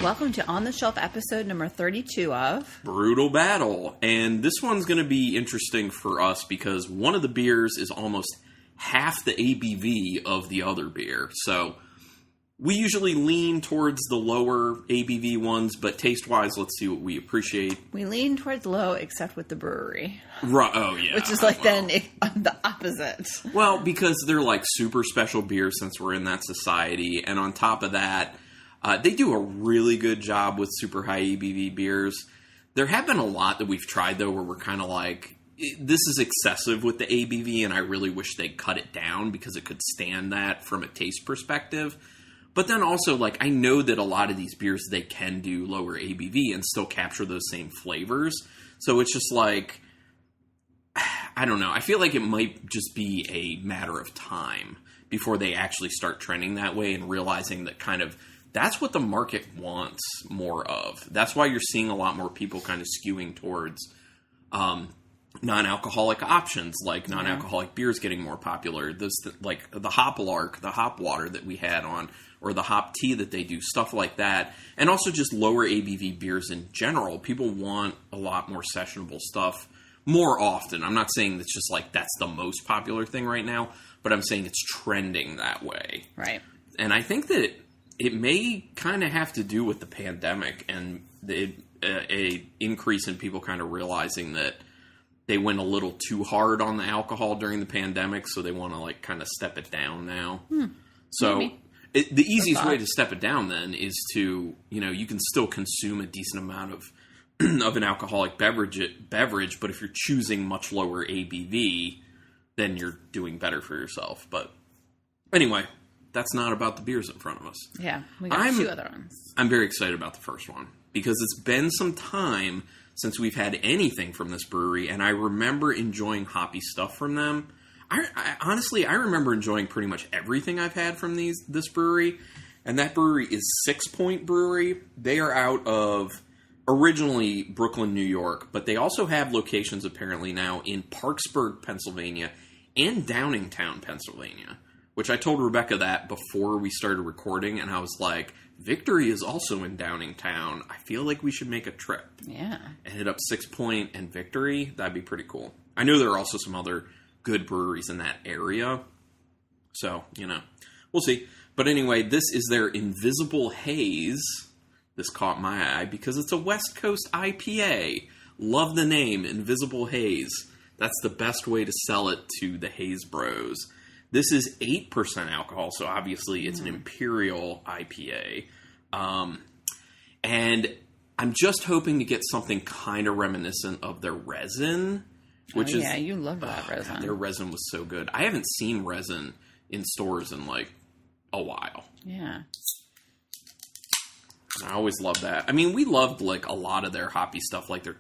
welcome to On the Shelf episode number 32 of Brutal Battle. And this one's going to be interesting for us because one of the beers is almost half the ABV of the other beer. So we usually lean towards the lower ABV ones, but taste-wise, let's see what we appreciate. We lean towards low, except with the brewery. Right, oh, yeah. Which is like then the opposite. Well, because they're like super special beers since we're in that society. And on top of that, they do a really good job with super high ABV beers. There have been a lot that we've tried, though, where we're kind of like, this is excessive with the ABV, and I really wish they'd cut it down because it could stand that from a taste perspective. But then also, like, I know that a lot of these beers, they can do lower ABV and still capture those same flavors. So it's just like, I don't know. I feel like it might just be a matter of time before they actually start trending that way and realizing that kind of that's what the market wants more of. That's why you're seeing a lot more people kind of skewing towards non-alcoholic options, like non-alcoholic beers getting more popular. Those like the hop lark, the hop water that we had on, or the hop tea that they do, stuff like that. And also just lower ABV beers in general. People want a lot more sessionable stuff more often. I'm not saying it's just like that's the most popular thing right now, but I'm saying it's trending that way. Right. And I think that it may kind of have to do with the pandemic and a increase in people kind of realizing that they went a little too hard on the alcohol during the pandemic, so they want to like kind of step it down now. So the easiest way to step it down then is to, you can still consume a decent amount of an alcoholic beverage, but if you're choosing much lower ABV, then you're doing better for yourself. But anyway, that's not about the beers in front of us. Yeah, we got two other ones. I'm very excited about the first one because it's been some time since we've had anything from this brewery, and I remember enjoying hoppy stuff from them. I honestly remember enjoying pretty much everything I've had from this brewery, and that brewery is Sixpoint Brewery. They are out of originally Brooklyn, New York, but they also have locations apparently now in Parksburg, Pennsylvania, and Downingtown, Pennsylvania. Which I told Rebecca that before we started recording, and I was like, Victory is also in Downingtown. I feel like we should make a trip. Yeah. And hit up Sixpoint and Victory. That'd be pretty cool. I know there are also some other good breweries in that area. So, we'll see. But anyway, this is their Invisible Haze. This caught my eye because it's a West Coast IPA. Love the name, Invisible Haze. That's the best way to sell it to the Haze Bros. This is 8% alcohol, so obviously it's an Imperial IPA. And I'm just hoping to get something kind of reminiscent of their resin. Which is, you love that resin. God, their resin was so good. I haven't seen resin in stores in like a while. Yeah. I always loved that. I mean, we loved like a lot of their hoppy stuff, like their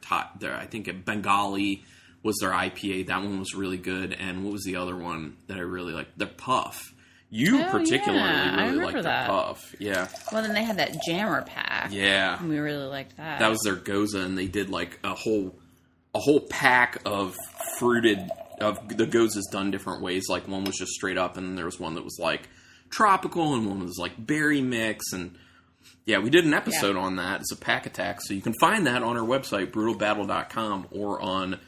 I think Bengali was their IPA. That one was really good. And what was the other one that I really liked? Their Puff. You particularly really liked their Puff. Yeah. Well, then they had that Jammer pack. Yeah. And we really liked that. That was their Goza, and they did like a whole pack of fruited, of the Gozas done different ways. Like one was just straight up, and there was one that was like tropical, and one was like berry mix. And yeah, we did an episode on that. It's a pack attack. So you can find that on our website, brutalbattle.com, or on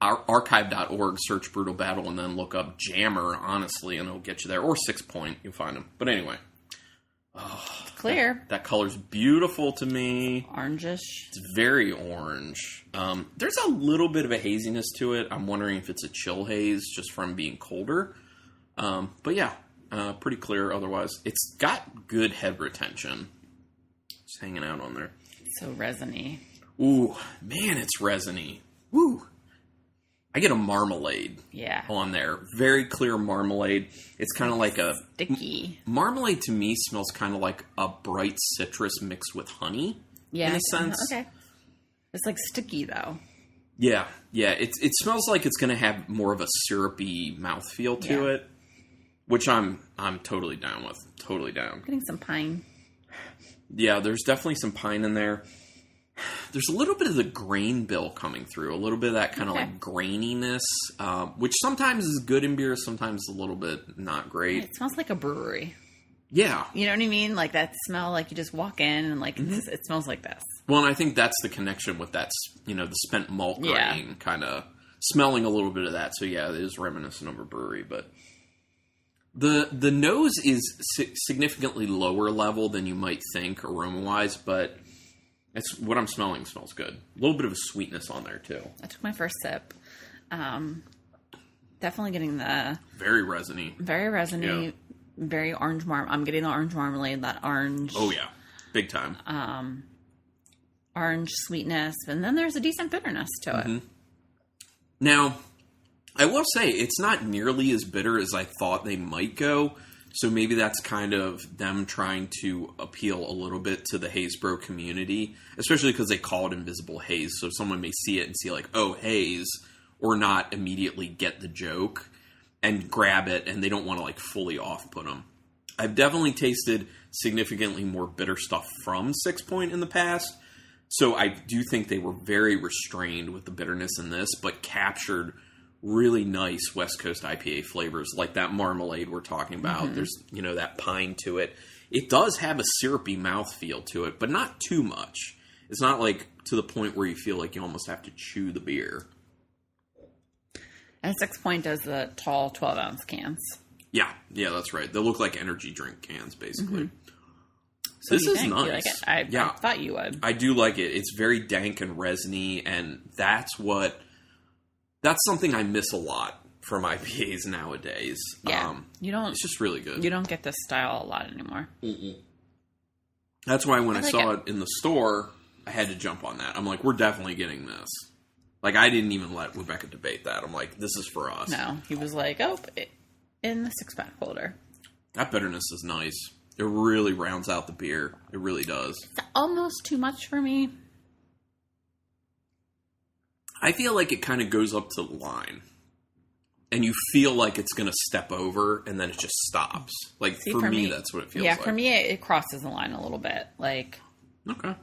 archive.org, search Brutal Battle, and then look up Jammer, honestly, and it'll get you there. Or Sixpoint, you'll find them. But anyway. It's clear. That color's beautiful to me. Orangish. It's very orange. There's a little bit of a haziness to it. I'm wondering if it's a chill haze just from being colder. But yeah, pretty clear otherwise. It's got good head retention. Just hanging out on there. So resiny. Ooh, man, it's resiny. Woo. I get a marmalade on there. Very clear marmalade. It's kind of like a... sticky. Marmalade to me smells kind of like a bright citrus mixed with honey. Yeah. In a sense. Okay. It's like sticky, though. Yeah. Yeah. It smells like it's going to have more of a syrupy mouthfeel to it. Which I'm totally down with. Totally down. Getting some pine. Yeah, there's definitely some pine in there. There's a little bit of the grain bill coming through. A little bit of that kind of like graininess, which sometimes is good in beer, sometimes a little bit not great. It smells like a brewery. Yeah. You know what I mean? Like that smell, like you just walk in and like it smells like this. Well, and I think that's the connection with that, the spent malt grain kind of smelling a little bit of that. So yeah, it is reminiscent of a brewery, but the nose is significantly lower level than you might think aroma-wise, but it's what I'm smelling smells good. A little bit of a sweetness on there too. I took my first sip. Definitely getting the very resiny, yeah. Very orange I'm getting the orange marmalade, that orange. Oh yeah, big time. Orange sweetness, and then there's a decent bitterness to it. Now, I will say it's not nearly as bitter as I thought they might go. So maybe that's kind of them trying to appeal a little bit to the haze bro community, especially because they call it invisible haze. So someone may see it and see like, oh, haze, or not immediately get the joke and grab it, and they don't want to like fully off-put them. I've definitely tasted significantly more bitter stuff from Sixpoint in the past, so I do think they were very restrained with the bitterness in this, but captured really nice West Coast IPA flavors, like that marmalade we're talking about. There's, that pine to it. It does have a syrupy mouthfeel to it, but not too much. It's not like to the point where you feel like you almost have to chew the beer. And Sixpoint does the tall 12-ounce cans. Yeah, that's right. They look like energy drink cans, basically. So this is nice. nice. You like it? I thought you would. I do like it. It's very dank and resiny, and that's something I miss a lot from IPAs nowadays. Yeah, it's just really good. You don't get this style a lot anymore. That's why when I saw it in the store, I had to jump on that. I'm like, we're definitely getting this. Like, I didn't even let Rebecca debate that. I'm like, this is for us. No, he was like, in the 6-pack holder. That bitterness is nice. It really rounds out the beer. It really does. It's almost too much for me. I feel like it kind of goes up to the line. And you feel like it's going to step over, and then it just stops. Like, for me, that's what it feels like. Yeah, for me, it crosses the line a little bit. Like, okay.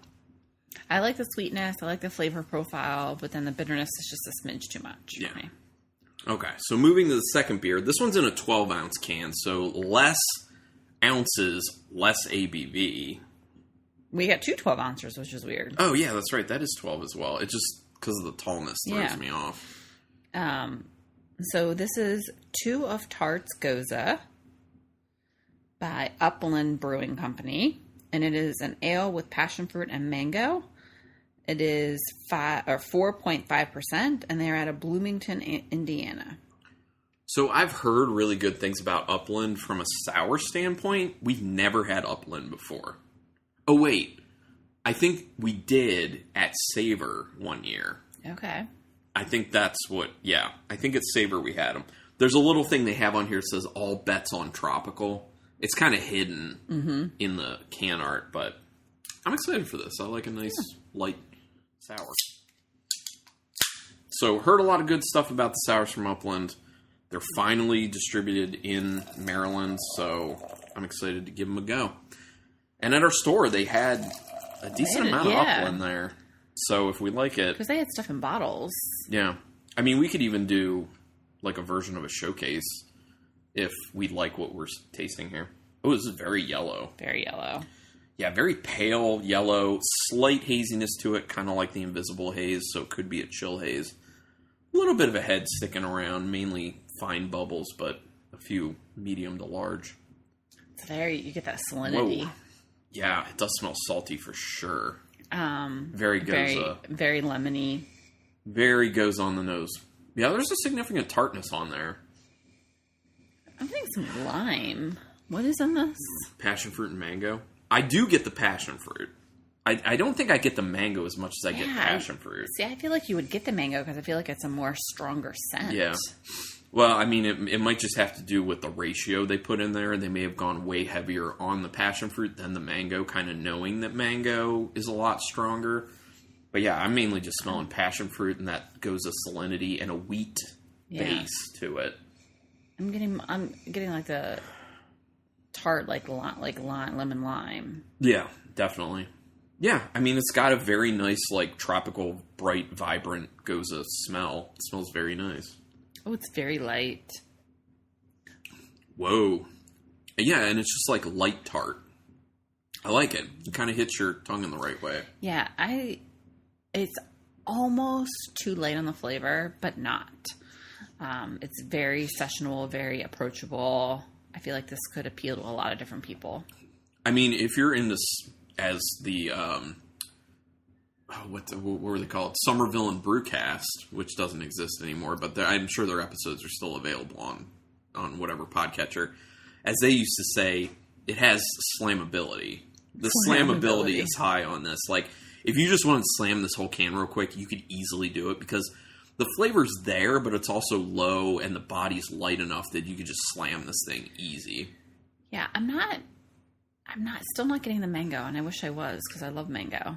I like the sweetness. I like the flavor profile. But then the bitterness is just a smidge too much for me. Okay, so moving to the second beer. This one's in a 12-ounce can, so less ounces, less ABV. We got 2 12-ounces, which is weird. Oh, yeah, that's right. That is 12 as well. It just, because of the tallness, throws me off. So this is 2 of Tarts Goza by Upland Brewing Company. And it is an ale with passion fruit and mango. It is 4.5%, and they're out of Bloomington, Indiana. So I've heard really good things about Upland from a sour standpoint. We've never had Upland before. Oh, wait. I think we did at Savor one year. Okay. I think that's what, I think at Savor we had them. There's a little thing they have on here that says all bets on tropical. It's kind of hidden in the can art, but I'm excited for this. I like a nice, light sour. So, heard a lot of good stuff about the sours from Upland. They're finally distributed in Maryland, so I'm excited to give them a go. And at our store, they had a decent amount of Upland there. So, if we like it... Because they had stuff in bottles. Yeah. I mean, we could even do, like, a version of a showcase if we like what we're tasting here. Oh, this is very yellow. Very yellow. Yeah, very pale yellow, slight haziness to it, kind of like the invisible haze, so it could be a chill haze. A little bit of a head sticking around, mainly fine bubbles, but a few medium to large. It's you get that salinity. Whoa. Yeah, it does smell salty for sure. Very lemony. Very goes on the nose. Yeah, there's a significant tartness on there. I'm getting some lime. What is in this? Passion fruit and mango. I do get the passion fruit. I don't think I get the mango as much as I get passion fruit. See, I feel like you would get the mango because I feel like it's a more stronger scent. Yeah. Well, I mean, it might just have to do with the ratio they put in there. They may have gone way heavier on the passion fruit than the mango, kind of knowing that mango is a lot stronger. But yeah, I'm mainly just smelling passion fruit, and that goes a salinity and a wheat base to it. I'm getting like the tart, like lime, lemon lime. Yeah, definitely. Yeah, I mean, it's got a very nice, like, tropical, bright, vibrant Goza smell. It smells very nice. Oh, it's very light. Whoa. Yeah, and it's just like light tart. I like it. It kind of hits your tongue in the right way. Yeah, it's almost too light on the flavor, but not. It's very sessionable, very approachable. I feel like this could appeal to a lot of different people. I mean, if you're in this as the what were they called? Somerville and Brewcast, which doesn't exist anymore, but I'm sure their episodes are still available on whatever podcatcher. As they used to say, it has slammability. The slammability is high on this. Like, if you just want to slam this whole can real quick, you could easily do it because the flavor's there, but it's also low and the body's light enough that you could just slam this thing easy. Yeah, I'm still not getting the mango, and I wish I was because I love mango.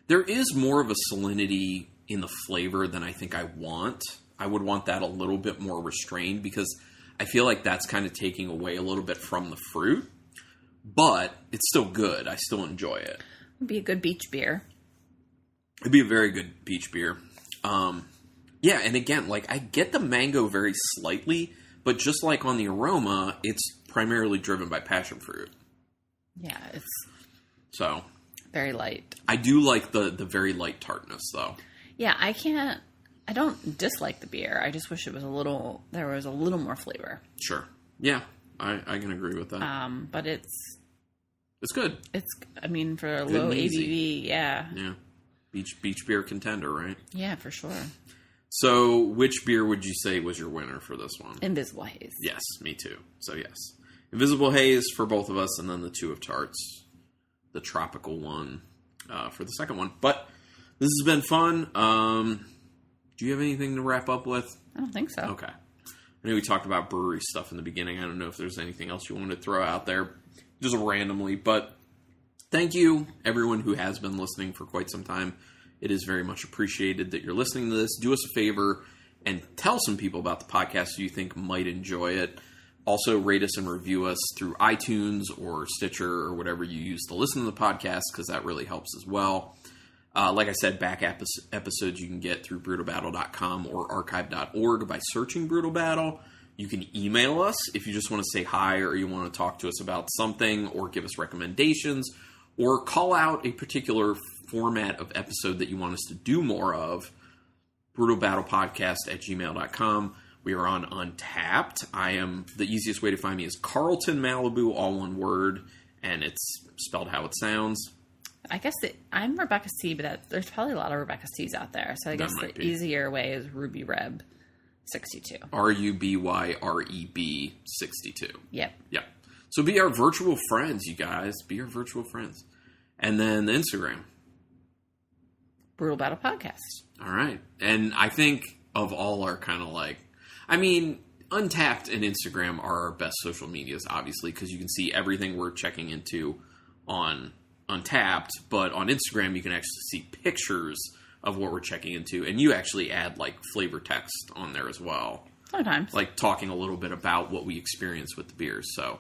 There is more of a salinity in the flavor than I think I want. I would want that a little bit more restrained because I feel like that's kind of taking away a little bit from the fruit. But it's still good. I still enjoy it. It'd be a good beach beer. It'd be a very good beach beer. Yeah, and again, like, I get the mango very slightly, but just like on the aroma, it's primarily driven by passion fruit. Yeah, it's so very light. I do like the very light tartness, though. Yeah, I don't dislike the beer. I just wish there was a little more flavor. Sure. Yeah, I can agree with that. But it's good. I mean, for a good low ABV, yeah. Yeah. Beach beer contender, right? Yeah, for sure. So, which beer would you say was your winner for this one? Invisible Haze. Yes, me too. So, yes. Invisible Haze for both of us, and then the Two of Tarts, the tropical one, for the second one. But this has been fun. Do you have anything to wrap up with? I don't think so. Okay. I know we talked about brewery stuff in the beginning. I don't know if there's anything else you wanted to throw out there, just randomly. But thank you, everyone who has been listening for quite some time. It is very much appreciated that you're listening to this. Do us a favor and tell some people about the podcast who you think might enjoy it. Also, rate us and review us through iTunes or Stitcher or whatever you use to listen to the podcast, because that really helps as well. Like I said, back episodes you can get through brutalbattle.com or archive.org by searching Brutal Battle. You can email us if you just want to say hi or you want to talk to us about something or give us recommendations or call out a particular format of episode that you want us to do more of. brutalbattlepodcast@gmail.com. We are on Untapped. The easiest way to find me is Carlton Malibu, all one word, and it's spelled how it sounds. I guess I'm Rebecca C, but there's probably a lot of Rebecca C's out there. So I guess the easier way is Ruby Reb 62. RUBYREB 62. Yep. Yeah. So be our virtual friends, you guys. Be our virtual friends. And then the Instagram. Brutal Battle Podcast. All right. And I think of all our kind of like, I mean, Untapped and Instagram are our best social medias, obviously, because you can see everything we're checking into on Untapped, but on Instagram you can actually see pictures of what we're checking into, and you actually add like flavor text on there as well. Sometimes. Like talking a little bit about what we experience with the beers. So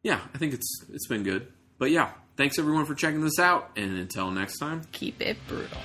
yeah, I think it's been good. But yeah, thanks everyone for checking this out, and until next time, keep it brutal.